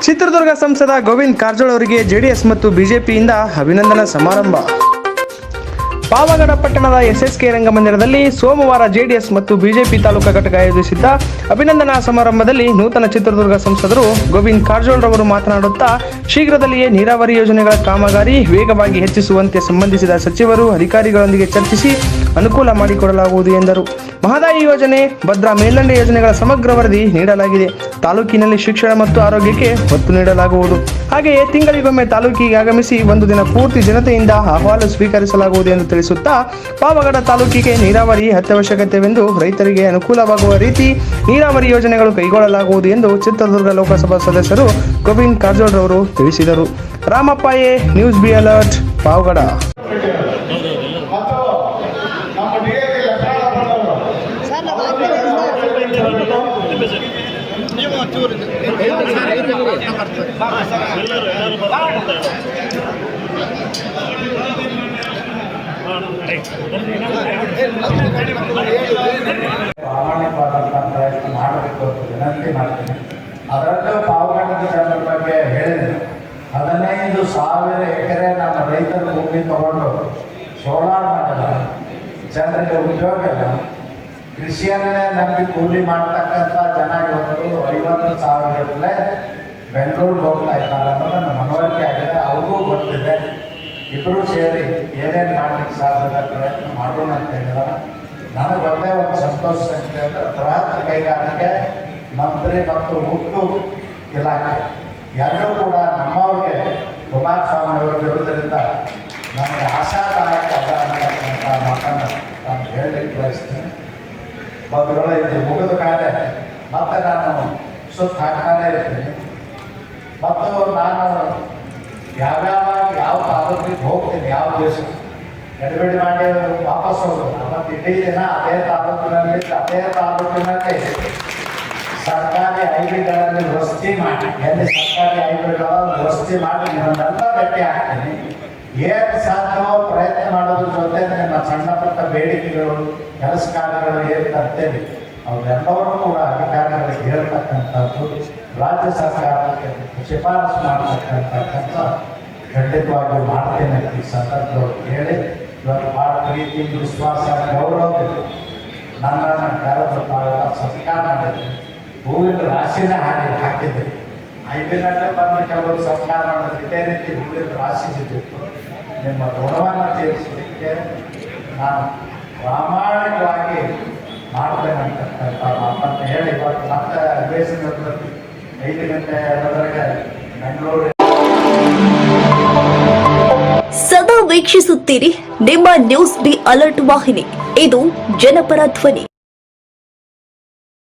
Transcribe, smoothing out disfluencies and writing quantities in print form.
ಚಿತ್ರದುರ್ಗ ಸಂಸದ ಗೋವಿಂದ ಕಾರಜೋಳ ಅವರಿಗೆ ಜೆಡಿಎಸ್ ಮತ್ತು ಬಿಜೆಪಿಯಿಂದ ಅಭಿನಂದನಾ ಸಮಾರಂಭ. ಪಾವಗಡ ಪಟ್ಟಣದ ಎಸ್ಎಸ್ಕೆ ರಂಗಮಂದಿರದಲ್ಲಿ ಸೋಮವಾರ ಜೆಡಿಎಸ್ ಮತ್ತು ಬಿಜೆಪಿ ತಾಲೂಕಾ ಘಟಕ ಆಯೋಜಿಸಿದ್ದ ಅಭಿನಂದನಾ ಸಮಾರಂಭದಲ್ಲಿ ನೂತನ ಚಿತ್ರದುರ್ಗ ಸಂಸದರು ಗೋವಿಂದ ಕಾರಜೋಳ ರವರು ಮಾತನಾಡುತ್ತಾ, ಶೀಘ್ರದಲ್ಲಿಯೇ ನೀರಾವರಿ ಯೋಜನೆಗಳ ಕಾಮಗಾರಿ ವೇಗವಾಗಿ ಹೆಚ್ಚಿಸುವಂತೆ ಸಂಬಂಧಿಸಿದ ಸಚಿವರು ಅಧಿಕಾರಿಗಳೊಂದಿಗೆ ಚರ್ಚಿಸಿ ಅನುಕೂಲ ಮಾಡಿಕೊಡಲಾಗುವುದು ಎಂದರು. ಮಹದಾಯಿ ಯೋಜನೆ, ಭದ್ರಾ ಮೇಲ್ದಂಡೆ ಯೋಜನೆಗಳ ಸಮಗ್ರ ವರದಿ ನೀಡಲಾಗಿದೆ. ತಾಲೂಕಿನಲ್ಲಿ ಶಿಕ್ಷಣ ಮತ್ತು ಆರೋಗ್ಯಕ್ಕೆ ಒತ್ತು ನೀಡಲಾಗುವುದು. ಹಾಗೆಯೇ ತಿಂಗಳಿಗೊಮ್ಮೆ ತಾಲೂಕಿಗೆ ಆಗಮಿಸಿ ಒಂದು ದಿನ ಪೂರ್ತಿ ಜನತೆಯಿಂದ ಅಹವಾಲು ಸ್ವೀಕರಿಸಲಾಗುವುದು ಎಂದು ತಿಳಿಸುತ್ತಾ, ಪಾವಗಡ ತಾಲೂಕಿಗೆ ನೀರಾವರಿ ಅತ್ಯವಶ್ಯಕತೆವೆಂದು ರೈತರಿಗೆ ಅನುಕೂಲವಾಗುವ ರೀತಿ ನೀರಾವರಿ ಯೋಜನೆಗಳು ಕೈಗೊಳ್ಳಲಾಗುವುದು ಎಂದು ಚಿತ್ರದುರ್ಗ ಲೋಕಸಭಾ ಸದಸ್ಯರು ಗೋವಿಂದ ಕಾರಜೋಳ ರವರು ತಿಳಿಸಿದರು. Ramappa A, news B alert, Pavagada. ಪ್ರಾಮಾಣಿಕವಾದಂಥ ಪ್ರಯತ್ನ ಮಾಡಬೇಕು ಅಂತ ವಿನಂತಿ ಮಾಡ್ತೀನಿ. ಅದರಲ್ಲೂ ಪಾವಗಡದ ಜನರ ಬಗ್ಗೆ ಹೇಳಿದೆ. 15,000 ಎಕರೆ ನಮ್ಮ ರೈತರ ಭೂಮಿ ತಗೊಂಡು ಸೋಲಾರ್ ಮಾಡಲ್ಲ, ಜನರಿಗೆ ಉದ್ಯೋಗ ಇಲ್ಲ, ಕೃಷಿಯನ್ನೇ ನಂಬಿ ಕೂಲಿ ಮಾಡ್ತಕ್ಕಂಥ ಜನ ಇವತ್ತು 50,000 ಗಟ್ಟಲೆ ಬೆಂಗಳೂರಿಗೆ ಹೋಗ್ತಾ ಇದ್ದಾರೆ ಅನ್ನೋದನ್ನು ಮನವರಿಕೆ ಆಗಿದೆ. ಅವ್ರಿಗೂ ಗೊತ್ತಿದೆ. ಇಬ್ಬರು ಸೇರಿ ಏನೇನು ಮಾಡಲಿಕ್ಕೆ ಸಾಧ್ಯದ ಪ್ರಯತ್ನ ಮಾಡೋಣ ಅಂತ ಹೇಳಿದಾರೆ. ನನಗೆ ಒಂದೇ ಒಂದು ಸಂತೋಷ ಸಂಖ್ಯೆ ಅಂದರೆ ಬೃಹತ್ ಕೈಗಾರಿಕೆ ಮಂತ್ರಿ ಮತ್ತು ಉಕ್ಕು ಇಲಾಖೆ ಎರಡೂ ಕೂಡ ನಮ್ಮವ್ರಿಗೆ ಕುಮಾರಸ್ವಾಮಿ ಅವರು ಇರುವುದರಿಂದ ನನಗೆ ಆಶಾದಾಯಕ ಅದ ಅಂತಕ್ಕಂಥ ಮಾತನ್ನು ನಾನು ಹೇಳಲಿಕ್ಕೆ ಬಯಸ್ತೀನಿ. ಬಂಧುಗಳು, ಇದು ಮುಗಿದ ಕಾಲೇ ಮತ್ತೆ ನಾನು ಸುತ್ತ ಹಾಕ್ತಾನೆ ಇರ್ತೀನಿ. ಮತ್ತು ನಾನು ಯಾವ ತಾಲೂಕಿಗೆ ಹೋಗ್ತೀನಿ, ಯಾವ ದೇಶಕ್ಕೆ ಎಡಬಿಡಿ ಮಾಡಿ ವಾಪಸ್ ಹೋಗೋದು. ಮತ್ತು ಇಡೀ ದಿನ ಅದೇ ತಾಲೂಕಿನಲ್ಲಿ ಸರ್ಕಾರಿ ಐಬಿಗಳಲ್ಲಿ ವಸತಿ ಮಾಡಿ, ಎಲ್ಲಿ ಸರ್ಕಾರಿ ಐಬಿಗಳ ವಸತಿ ಮಾಡಿ ನಿಮ್ಮನ್ನೆಲ್ಲ ಭೇಟಿ ಆಗ್ತೀನಿ. ಏನು ಸಾಧ್ಯವೋ ಪ್ರಯತ್ನ ಮಾಡೋದ್ರ ಜೊತೆ ನಿಮ್ಮ ಸಣ್ಣ ಪುಟ್ಟ ಬೇಡಿಕೆಗಳು, ಕೆಲಸ ಕಾರ್ಯಗಳು ಏನು ತರ್ತೇವೆ ಅವೆಲ್ಲವರೂ ಕೂಡ ಅಧಿಕಾರಿಗಳಿಗೆ ಹೇಳ್ತಕ್ಕಂಥದ್ದು, ರಾಜ್ಯ ಸರ್ಕಾರಕ್ಕೆ ಶಿಫಾರಸು ಮಾಡತಕ್ಕಂಥ ಕೆಲಸ ಖಂಡಿತವಾಗಿಯೂ ಮಾಡ್ತೇನೆ. ಈ ಸಂದರ್ಭದೊಳಗೆ ಹೇಳಿ ಇವತ್ತು ಭಾಳ ಪ್ರೀತಿ, ವಿಶ್ವಾಸ, ಗೌರವದಲ್ಲಿ ನನ್ನನ್ನು ಕರೆದು ತಾವೆಲ್ಲ ಸತ್ಕಾರ ಮಾಡಿದ್ವಿ. ಹೂವಿನ ರಾಶಿನೇ ಹಾಕಿದ್ದೆ. ಐಬಿನಲ್ಲೇ ಬಂದು ಕೆಲವರು ಸತ್ಕಾರ ಮಾಡೋದು ಇದೇ ರೀತಿ ಹೂವಿನ ರಾಶಿ ಸಿದ್ದಿತ್ತು. ನಿಮ್ಮ ಋಣವನ್ನು ತೀರಿಸಲಿಕ್ಕೆ ನಾನು ಪ್ರಾಮಾಣಿಕವಾಗಿ ಮಾಡ್ತೇನೆ ಅಂತಕ್ಕಂಥ ಮಾತನ್ನು ಹೇಳಿ ಇವತ್ತು ಮತ್ತೆ ಅಧಿವೇಶನದಲ್ಲಿ 5 ಗಂಟೆ ಎರಡರವರೆಗೆ ಬೆಂಗಳೂರು ಸದಾ ವೀಕ್ಷಿಸುತ್ತೀರಿ ನಿಮ್ಮ ನ್ಯೂಸ್ ಬಿ ಅಲರ್ಟ್ ವಾಹಿನಿ. ಇದು ಜನಪರ ಧ್ವನಿ.